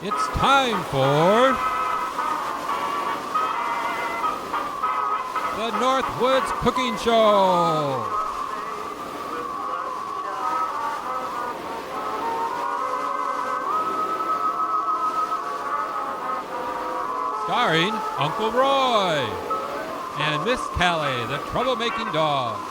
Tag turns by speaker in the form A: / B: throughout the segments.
A: It's time for the Northwoods Cooking Show. Starring Uncle Roy and Miss Callie, the troublemaking dog.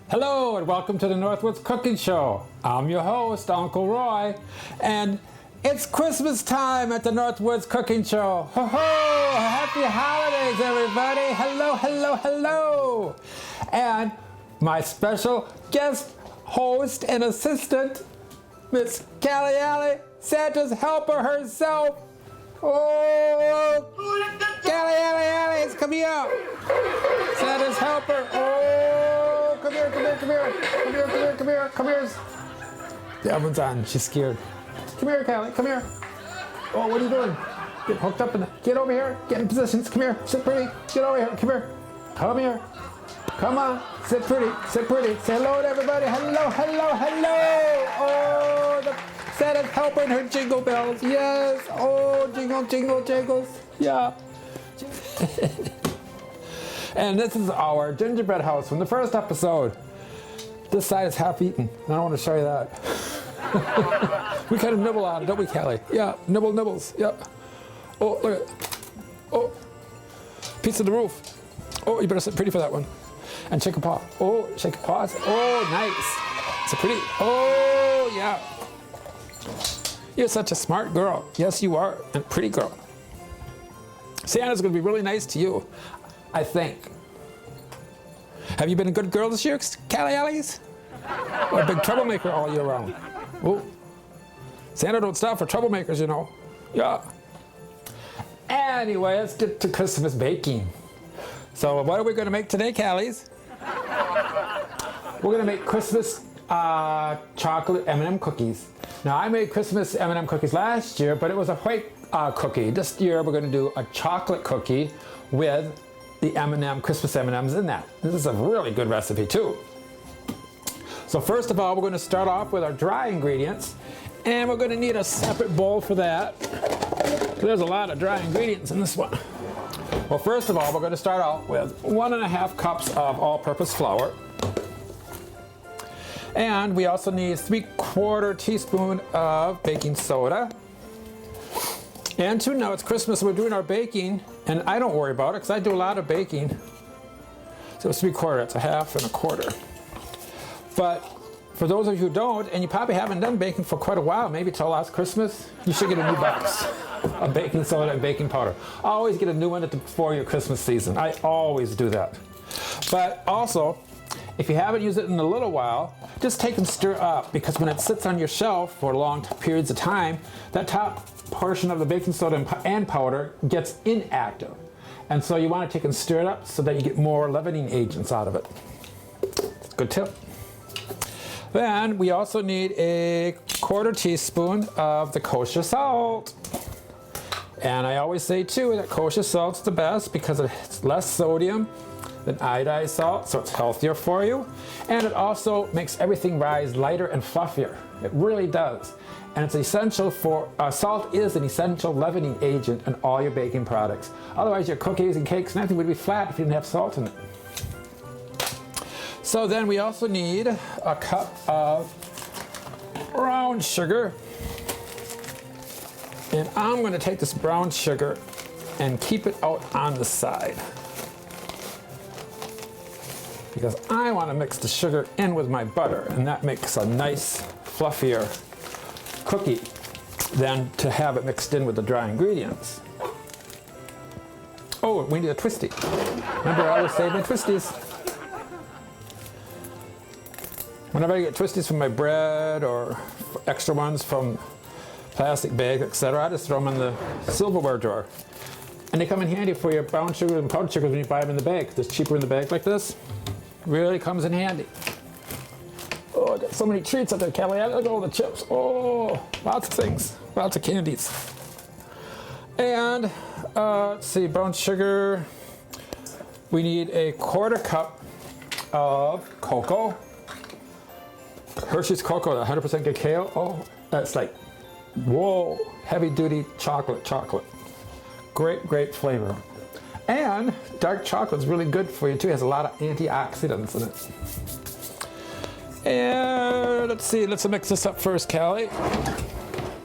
B: Hello and welcome to the Northwoods Cooking Show. I'm your host, Uncle Roy, and it's Christmas time at the Northwoods Cooking Show. Ho ho! Happy holidays, everybody! Hello, hello, hello! And my special guest host and assistant, Miss Callie, Santa's helper herself. Oh, Callie, come here! Santa's helper. Oh, come here. The oven's on. She's scared. Come here, Callie. Come here. Oh, what are you doing? Get hooked up get over here. Get in positions. Come here. Sit pretty. Get over here. Come here. Come here. Come on. Sit pretty. Sit pretty. Say hello to everybody. Hello. Oh, the Santa's helper and her jingle bells. Yes. Oh, jingles. Yeah. And this is our gingerbread house from the first episode. This side is half eaten. I don't want to show you that. We kind of nibble on it, don't we, Callie? Yeah, nibbles. Yep. Oh, look at it. Oh, piece of the roof. Oh, you better sit pretty for that one. And shake a paw. Oh, shake a paw. Oh, nice. It's a pretty. Oh, yeah. You're such a smart girl. Yes, you are. And a pretty girl. Santa's going to be really nice to you, I think. Have you been a good girl this year, Callie? Or a big troublemaker all year round? Oh, Santa don't stop for troublemakers, you know. Yeah. Anyway, let's get to Christmas baking. So what are we going to make today, Callies? We're going to make Christmas chocolate M&M cookies. Now, I made Christmas M&M cookies last year, but it was a white cookie. This year, we're going to do a chocolate cookie with the M&M, Christmas M&Ms in that. This is a really good recipe too. So first of all, we're going to start off with our dry ingredients, and we're going to need a separate bowl for that. There's a lot of dry ingredients in this one. Well, first of all, we're going to start out with 1.5 cups of all-purpose flour. And we also need 3/4 teaspoon of baking soda. And too, now it's Christmas, so we're doing our baking, and I don't worry about it because I do a lot of baking. So it's 3/4, it's a 1/2 and a 1/4. But for those of you who don't, and you probably haven't done baking for quite a while, maybe till last Christmas, you should get a new box of baking soda and baking powder. Always get a new one before your Christmas season. I always do that. But also, if you haven't used it in a little while, just take and stir up, because when it sits on your shelf for long periods of time, that top portion of the baking soda and powder gets inactive. And so you want to take and stir it up so that you get more leavening agents out of it. It's a good tip. Then we also need a 1/4 teaspoon of the kosher salt. And I always say too that kosher salt's the best because it's less sodium than iodized salt, so it's healthier for you. And it also makes everything rise lighter and fluffier. It really does. And it's essential for, salt is an essential leavening agent in all your baking products. Otherwise your cookies and cakes and everything would be flat if you didn't have salt in it. So then we also need a cup of brown sugar. And I'm going to take this brown sugar and keep it out on the side, because I want to mix the sugar in with my butter, and that makes a nice fluffier cookie than to have it mixed in with the dry ingredients. Oh, we need a twisty. Remember, I always save my twisties. Whenever I get twisties from my bread or extra ones from plastic bag, etc., I just throw them in the silverware drawer. And they come in handy for your brown sugar and powdered sugars when you buy them in the bag. It's cheaper in the bag like this. Really comes in handy. Oh, I got so many treats up there, Kelly. Look at all the chips. Oh, lots of things. Lots of candies. And, let's see, brown sugar. We need a 1/4 cup of cocoa. Hershey's cocoa, 100% cacao. Oh, that's like, whoa, heavy-duty chocolate. Great flavor. And dark chocolate is really good for you too. It has a lot of antioxidants in it. And let's see, let's mix this up first, Callie.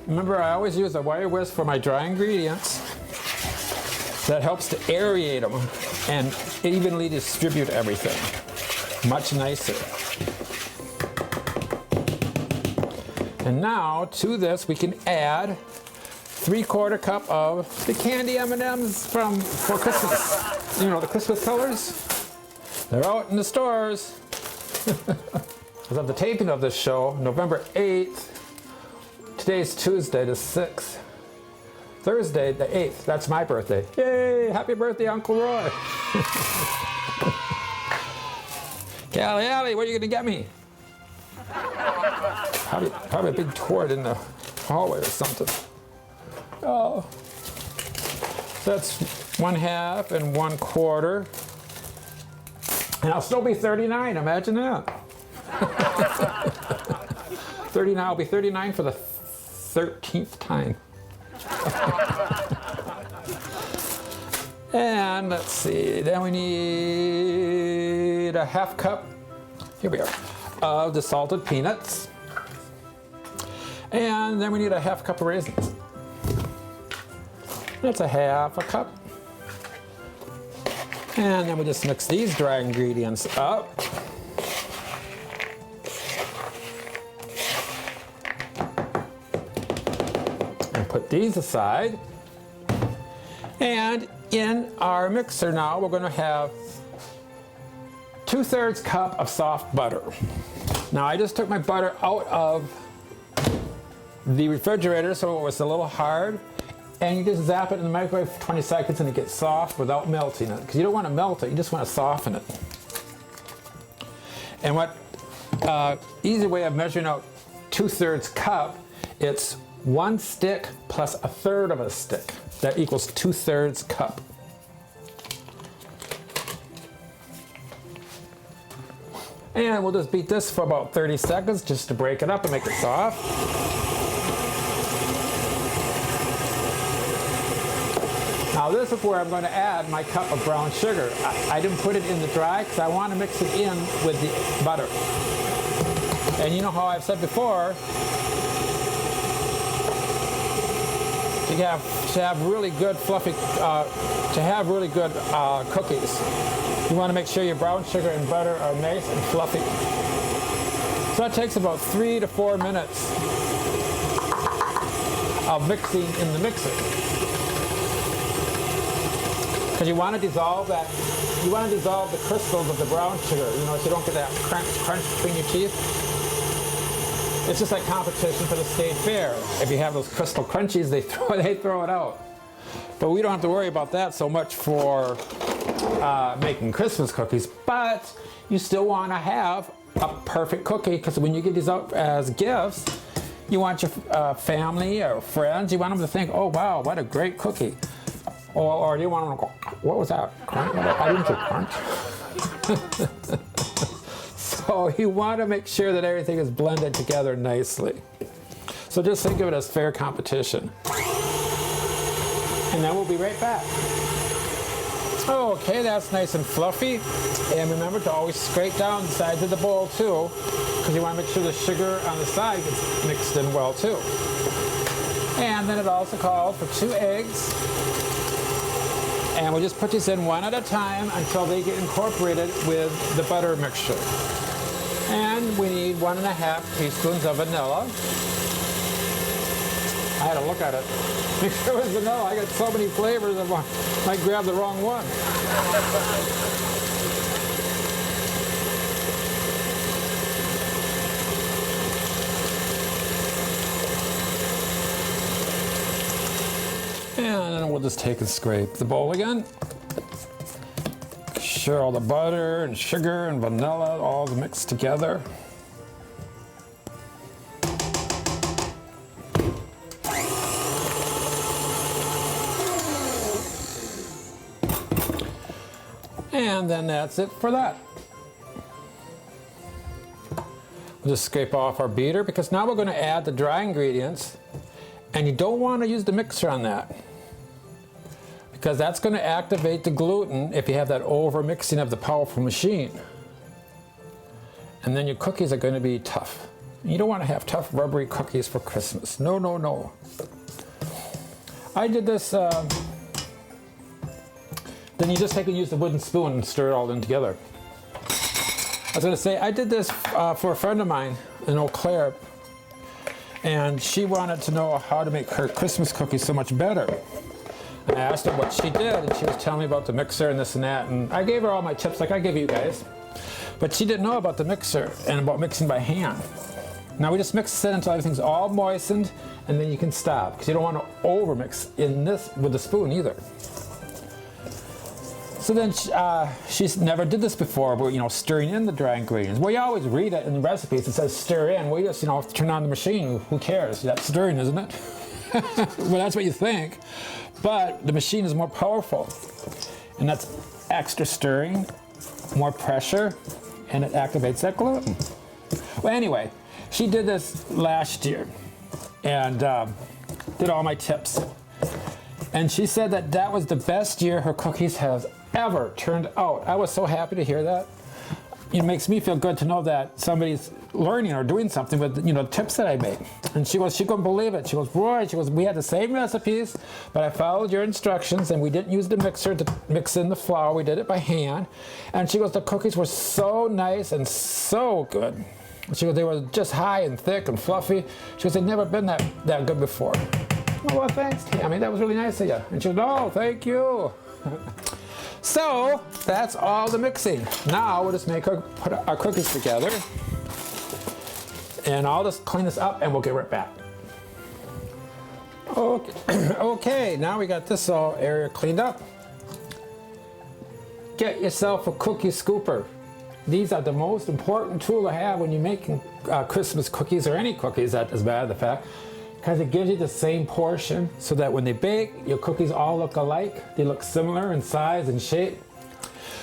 B: Remember, I always use a wire whisk for my dry ingredients. That helps to aerate them and evenly distribute everything. Much nicer. And now to this we can add 3/4 cup of the candy M&Ms for Christmas. You know, the Christmas colors. They're out in the stores. As of the taping of this show, November 8th, today's Tuesday the 6th, Thursday the 8th, that's my birthday. Yay, happy birthday, Uncle Roy. Callie, what are you gonna get me? Probably a big tort in the hallway or something. Oh, so that's 1/2 and 1/4, and I'll still be 39. Imagine that. 39. I'll be 39 for the 13th time. And let's see. Then we need a 1/2 cup. Here we are, of the salted peanuts, and then we need a 1/2 cup of raisins. That's a 1/2 cup. And then we just mix these dry ingredients up. And put these aside. And in our mixer now, we're going to have 2/3 cup of soft butter. Now I just took my butter out of the refrigerator so it was a little hard. And you just zap it in the microwave for 20 seconds and it gets soft without melting it. Because you don't want to melt it, you just want to soften it. And what easy way of measuring out 2/3 cup, it's 1 stick plus 1/3 of a stick. That equals 2/3 cup. And we'll just beat this for about 30 seconds just to break it up and make it soft. Now this is where I'm going to add my cup of brown sugar. I didn't put it in the dry because I want to mix it in with the butter. And you know how I've said before, to have really good fluffy, cookies, you want to make sure your brown sugar and butter are nice and fluffy. So it takes about 3 to 4 minutes of mixing in the mixer. Because you want to dissolve the crystals of the brown sugar, you know, so you don't get that crunch between your teeth. It's just like competition for the state fair. If you have those crystal crunchies, they throw it out. But we don't have to worry about that so much for making Christmas cookies. But you still want to have a perfect cookie, because when you give these out as gifts, you want your family or friends, you want them to think, oh wow, what a great cookie. Or you want them to go, what was that? Crunch? I didn't say crunch. So you want to make sure that everything is blended together nicely. So just think of it as fair competition. And then we'll be right back. Okay, that's nice and fluffy. And remember to always scrape down the sides of the bowl too, because you want to make sure the sugar on the side gets mixed in well too. And then it also calls for 2 eggs. And we'll just put these in one at a time until they get incorporated with the butter mixture. And we need 1.5 teaspoons of vanilla. I had to look at it. Make sure it was vanilla. I got so many flavors, I might grab the wrong one. And then we'll just take and scrape the bowl again. Make sure all the butter and sugar and vanilla all mixed together. And then that's it for that. We'll just scrape off our beater because now we're going to add the dry ingredients, and you don't want to use the mixer on that because that's going to activate the gluten if you have that over mixing of the powerful machine. And then your cookies are going to be tough. You don't want to have tough rubbery cookies for Christmas. No, no, no. I did this then you just take and use the wooden spoon and stir it all in together. I was going to say, I did this for a friend of mine in Eau Claire, and she wanted to know how to make her Christmas cookies so much better. I asked her what she did, and she was telling me about the mixer and this and that, and I gave her all my tips like I give you guys. But she didn't know about the mixer and about mixing by hand. Now we just mix it until everything's all moistened, and then you can stop, because you don't want to over-mix in this with the spoon either. So then she's never did this before, but stirring in the dry ingredients. Well, you always read it in the recipes. It says stir in. Well, you just turn on the machine. Who cares? That's stirring, isn't it? Well, that's what you think. But the machine is more powerful, and that's extra stirring, more pressure, and it activates that gluten. Well, anyway, she did this last year, and did all my tips. And she said that that was the best year her cookies has ever turned out. I was so happy to hear that. It makes me feel good to know that somebody's learning or doing something with the tips that I made. And she couldn't believe it. She goes, Roy, we had the same recipes, but I followed your instructions and we didn't use the mixer to mix in the flour. We did it by hand. And she goes, the cookies were so nice and so good. She goes, they were just high and thick and fluffy. She goes, they'd never been that good before. Oh, well, thanks, Tammy. That was really nice of you. And she goes, oh, thank you. So that's all the mixing. Now we'll just put our cookies together, and I'll just clean this up and we'll get right back. Okay, okay, now we got this all area cleaned up. Get yourself a cookie scooper. These are the most important tool to have when you're making Christmas cookies or any cookies, that is bad, the fact. Because it gives you the same portion so that when they bake, your cookies all look alike. They look similar in size and shape.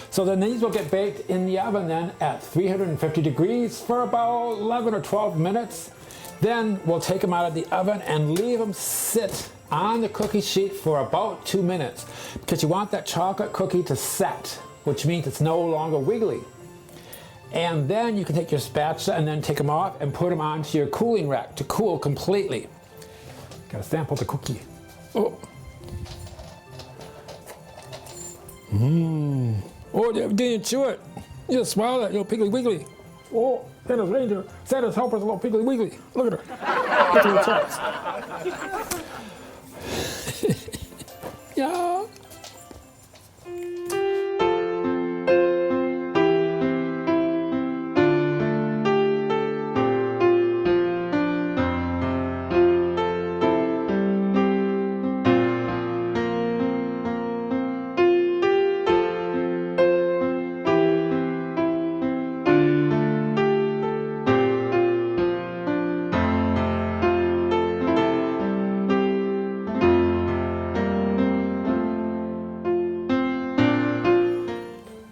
B: So then these will get baked in the oven then at 350 degrees for about 11 or 12 minutes. Then we'll take them out of the oven and leave them sit on the cookie sheet for about 2 minutes, because you want that chocolate cookie to set, which means it's no longer wiggly. And then you can take your spatula and then take them off and put them onto your cooling rack to cool completely. Gotta sample the cookie. Oh. Mmm. Oh, you didn't chew it. You just swallow that, little piggly wiggly. Oh, Santa's reindeer. Santa's helper's a little piggly wiggly. Look at her. Get to the chops. Yeah.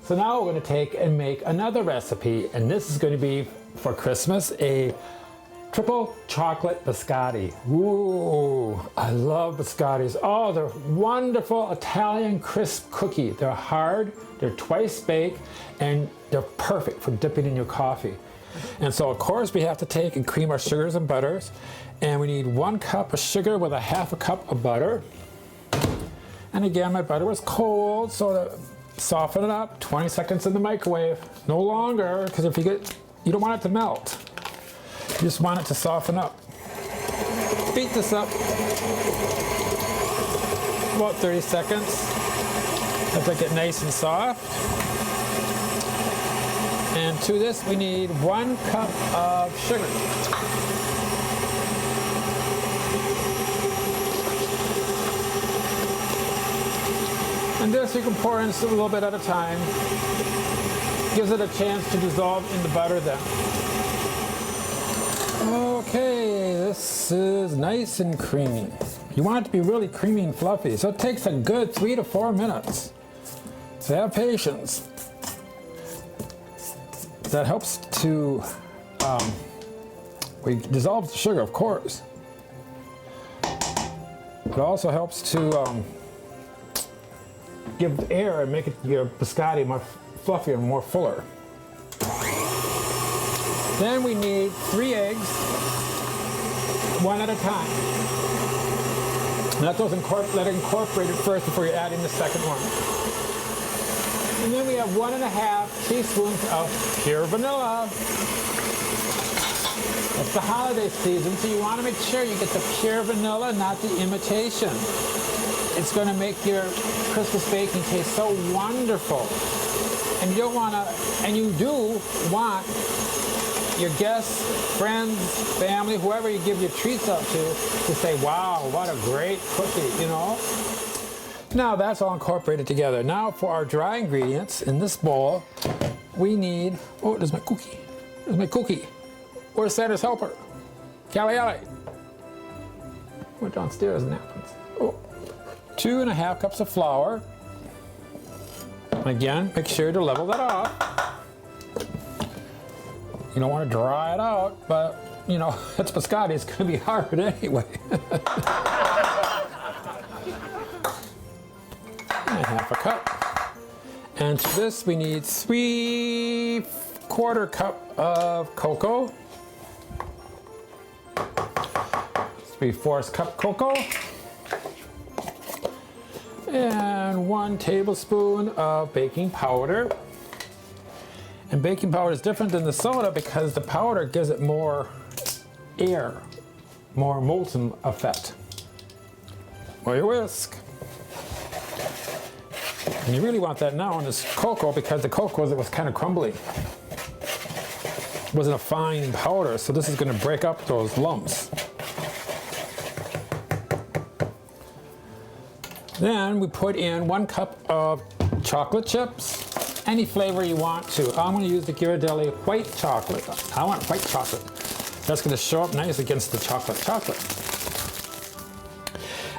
B: So now we're going to take and make another recipe, and this is going to be for Christmas, a triple chocolate biscotti. Ooh, I love biscottis. Oh, they're wonderful Italian crisp cookie. They're hard, they're twice baked, and they're perfect for dipping in your coffee. And so of course we have to take and cream our sugars and butters, and we need 1 cup of sugar with a 1/2 cup of butter. And again, my butter was cold, so to soften it up, 20 seconds in the microwave. No longer, because if you don't want it to melt. You just want it to soften up. Beat this up about 30 seconds. Let it get nice and soft. And to this we need 1 cup of sugar. And this you can pour in just a little bit at a time. Gives it a chance to dissolve in the butter then. Okay, this is nice and creamy. You want it to be really creamy and fluffy, so it takes a good 3 to 4 minutes. So have patience. That helps to, we dissolve the sugar, of course. It also helps to give air and make your biscotti more fluffier and more fuller. Then we need 3 eggs, 1 at a time. Let it incorporate it first before you're adding the second one. And then we have 1½ teaspoons of pure vanilla. It's the holiday season, so you want to make sure you get the pure vanilla, not the imitation. It's going to make your Christmas baking taste so wonderful. And you don't want to, and you do want your guests, friends, family, whoever you give your treats out to say, wow, what a great cookie, you know? Now that's all incorporated together. Now for our dry ingredients, in this bowl, we need, oh, there's my cookie. There's my cookie. Where's Santa's helper? Callie. Went downstairs and happens. Oh. 2½ cups of flour. Again, make sure to level that off. You don't want to dry it out, but you know, it's biscotti, it's going to be hard anyway. And 1/2 cup. And to this we need 3/4 cup of cocoa. 3/4 cup cocoa. And 1 tablespoon of baking powder. And baking powder is different than the soda because the powder gives it more air, more molten effect. Or your whisk. And you really want that now in this cocoa because the cocoa was kind of crumbly. It wasn't a fine powder, so this is going to break up those lumps. Then we put in 1 cup of chocolate chips, any flavor you want to. I'm going to use the Ghirardelli white chocolate. I want white chocolate. That's going to show up nice against the chocolate.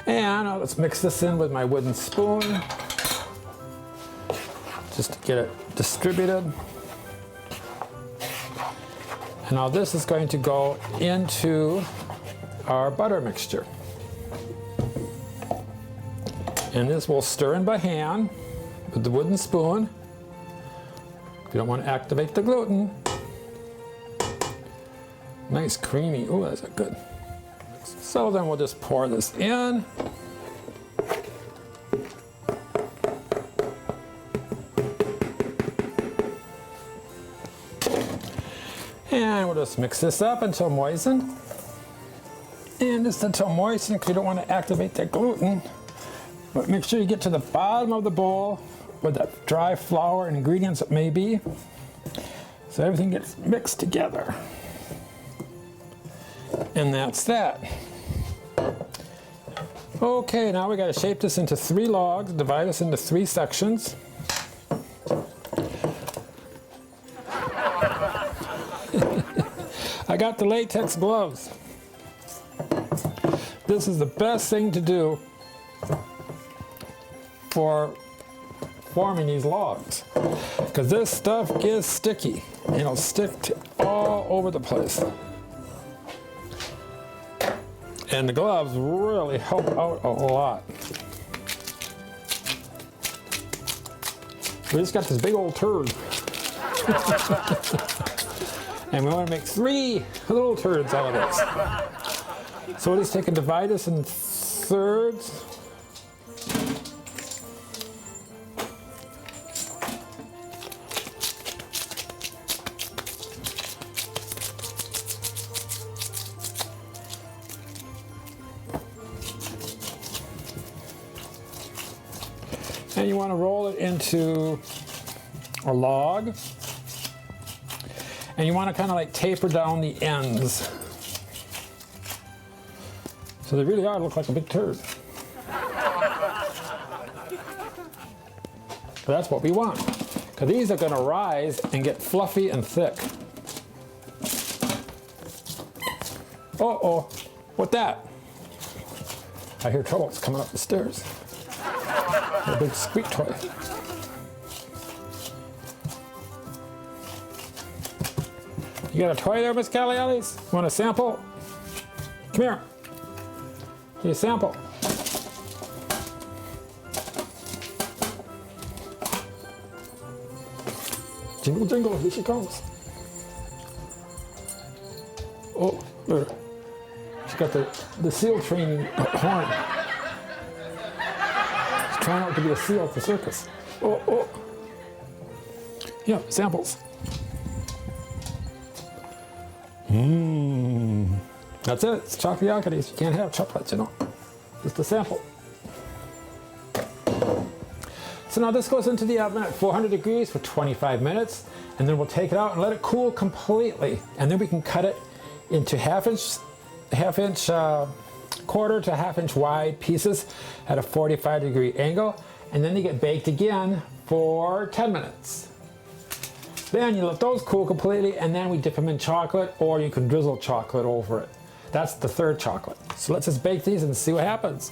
B: And let's mix this in with my wooden spoon, just to get it distributed. And now this is going to go into our butter mixture. And this we'll stir in by hand with the wooden spoon. If you don't want to activate the gluten. Nice creamy, ooh, that's good. So then we'll just pour this in. And we'll just mix this up until moistened. And just until moistened, because you don't want to activate that gluten. But make sure you get to the bottom of the bowl with that dry flour and ingredients it may be, so everything gets mixed together. And that's that. Okay, now we got to shape this into 3 logs, divide this into 3 sections. I got the latex gloves. This is the best thing to do for forming these logs. Because this stuff is sticky. And it'll stick all over the place. And the gloves really help out a lot. We just got this big old turd. And we want to make 3 little turds out of this. So we'll just take and divide this in thirds. And you want to roll it into a log. And you want to kind of like taper down the ends. So they really are look like a big turd. But that's what we want. Because these are going to rise and get fluffy and thick. Uh-oh, what that? I hear troubles coming up the stairs. A big squeak toy. You got a toy there, Miss Calialis? Want a sample? Come here. Give you a sample. Jingle, jingle, here she comes. Oh, look. She's got the seal training horn. She's trying out to be a seal at the circus. Oh, oh. Yeah, samples. That's it. It's chocolate yakities. You can't have chocolates, you know. Just a sample. So now this goes into the oven at 400 degrees for 25 minutes, and then we'll take it out and let it cool completely, and then we can cut it into half inch, quarter to half inch wide pieces at a 45-degree angle, and then they get baked again for 10 minutes. Then you let those cool completely, and then we dip them in chocolate, or you can drizzle chocolate over it. That's the third chocolate. So let's just bake these and see what happens.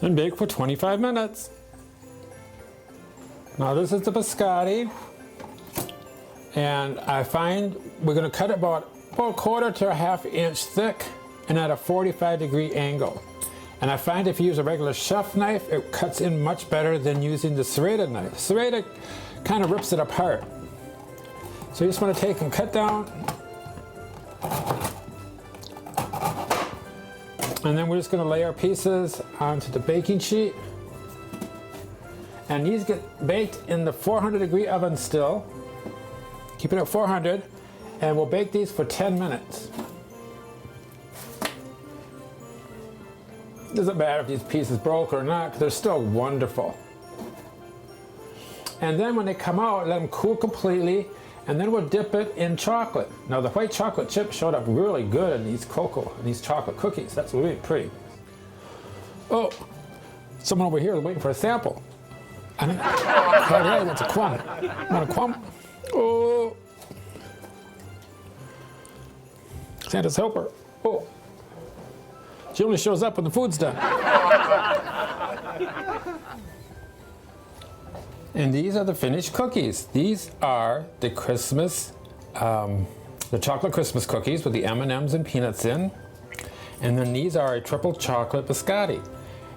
B: And bake for 25 minutes. Now this is the biscotti, and I find we're going to cut it about a quarter to a half inch thick and at a 45-degree angle. And I find if you use a regular chef knife, it cuts in much better than using the serrated knife. Serrated kind of rips it apart. So you just want to take and cut down. And then we're just going to lay our pieces onto the baking sheet. And these get baked in the 400-degree oven still. Keep it at 400. And we'll bake these for 10 minutes. Doesn't matter if these pieces broke or not, because they're still wonderful. And then when they come out, let them cool completely, and then we'll dip it in chocolate. Now the white chocolate chip showed up really good in these cocoa, in these chocolate cookies. That's really pretty. Oh, someone over here is waiting for a sample. I think Claudia wants a crumb. Want a crumb? Oh. Santa's helper. Oh. She only shows up when the food's done. And these are the finished cookies. These are the Christmas, the chocolate Christmas cookies with the M&Ms and peanuts in. And then these are a triple chocolate biscotti.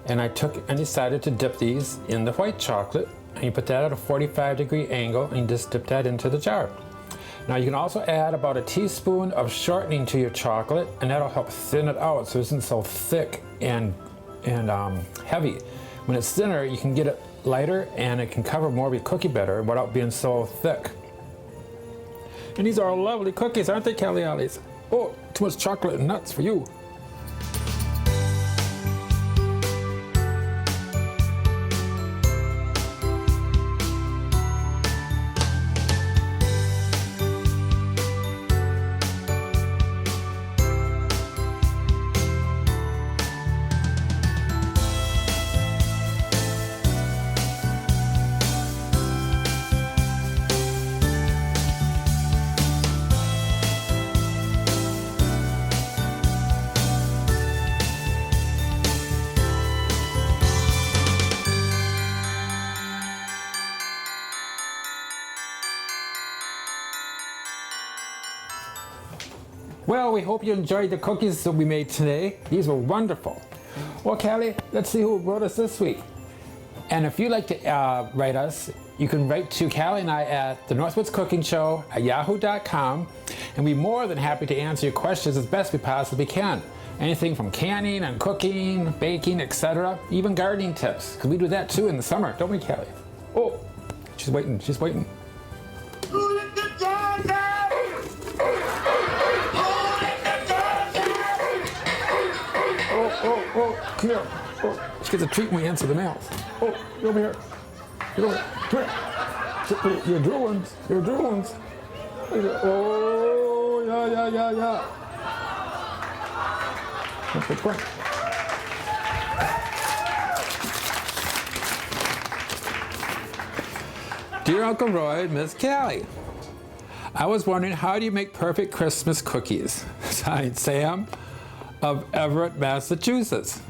B: And I decided to dip these in the white chocolate. And you put that at a 45-degree angle and you just dip that into the jar. Now you can also add about a teaspoon of shortening to your chocolate, and that'll help thin it out so it isn't so thick and heavy. When it's thinner, you can get it lighter and it can cover more of your cookie better without being so thick. And these are lovely cookies, aren't they, Calialis? Oh, too much chocolate and nuts for you. Well, we hope you enjoyed the cookies that we made today. These were wonderful. Well, Callie, let's see who wrote us this week. And if you'd like to write us, you can write to Callie and I at the Northwoods Cooking Show at yahoo.com, and we'd be more than happy to answer your questions as best we possibly can. Anything from canning and cooking, baking, etc., even gardening tips, because we do that too in the summer, don't we, Callie? Oh, she's waiting, she's waiting. Oh, come here. Oh, she gets a treat when we answer the mails. Oh, get over here. Get over here. Come here. You're drones. You're drones. Oh, yeah. Come on. Dear Uncle Roy, Miss Callie, I was wondering, how do you make perfect Christmas cookies? Signed, Sam of Everett, Massachusetts.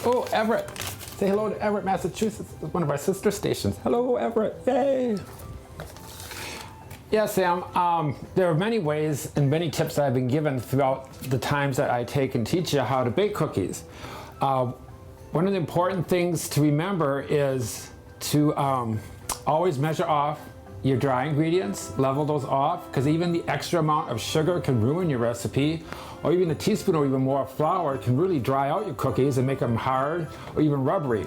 B: Oh, Everett. Say hello to Everett, Massachusetts. It's one of our sister stations. Hello, Everett. Yay. Yeah, Sam, there are many ways and many tips that I've been given throughout the times that I take and teach you how to bake cookies. One of the important things to remember is to always measure off your dry ingredients, level those off, because even the extra amount of sugar can ruin your recipe, or even a teaspoon or even more flour can really dry out your cookies and make them hard or even rubbery.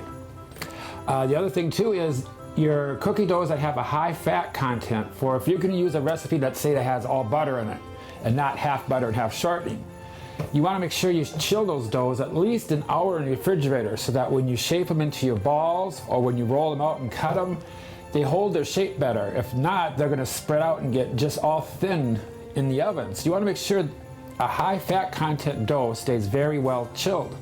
B: The other thing too is your cookie doughs that have a high fat content, for if you're going to use a recipe, let's say, that has all butter in it and not half butter and half shortening, you want to make sure you chill those doughs at least an hour in the refrigerator, so that when you shape them into your balls or when you roll them out and cut them, they hold their shape better. If not, they're going to spread out and get just all thin in the oven. So you want to make sure a high fat content dough stays very well chilled.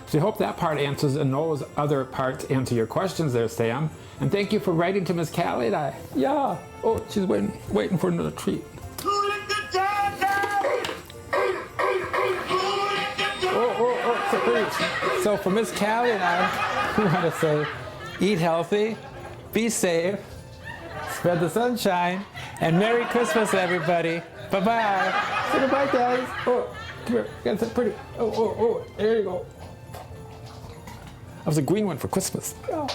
B: So I hope that part answers, and those other parts answer your questions there, Sam. And thank you for writing to Miss Callie and I. Yeah. Oh, she's waiting for another treat. So for Miss Callie and I, we want to say, eat healthy, be safe, spread the sunshine, and Merry Christmas, everybody. Bye-bye. Say goodbye, guys. Oh, come here. You got that pretty. Oh, there you go. That was a green one for Christmas. Yeah.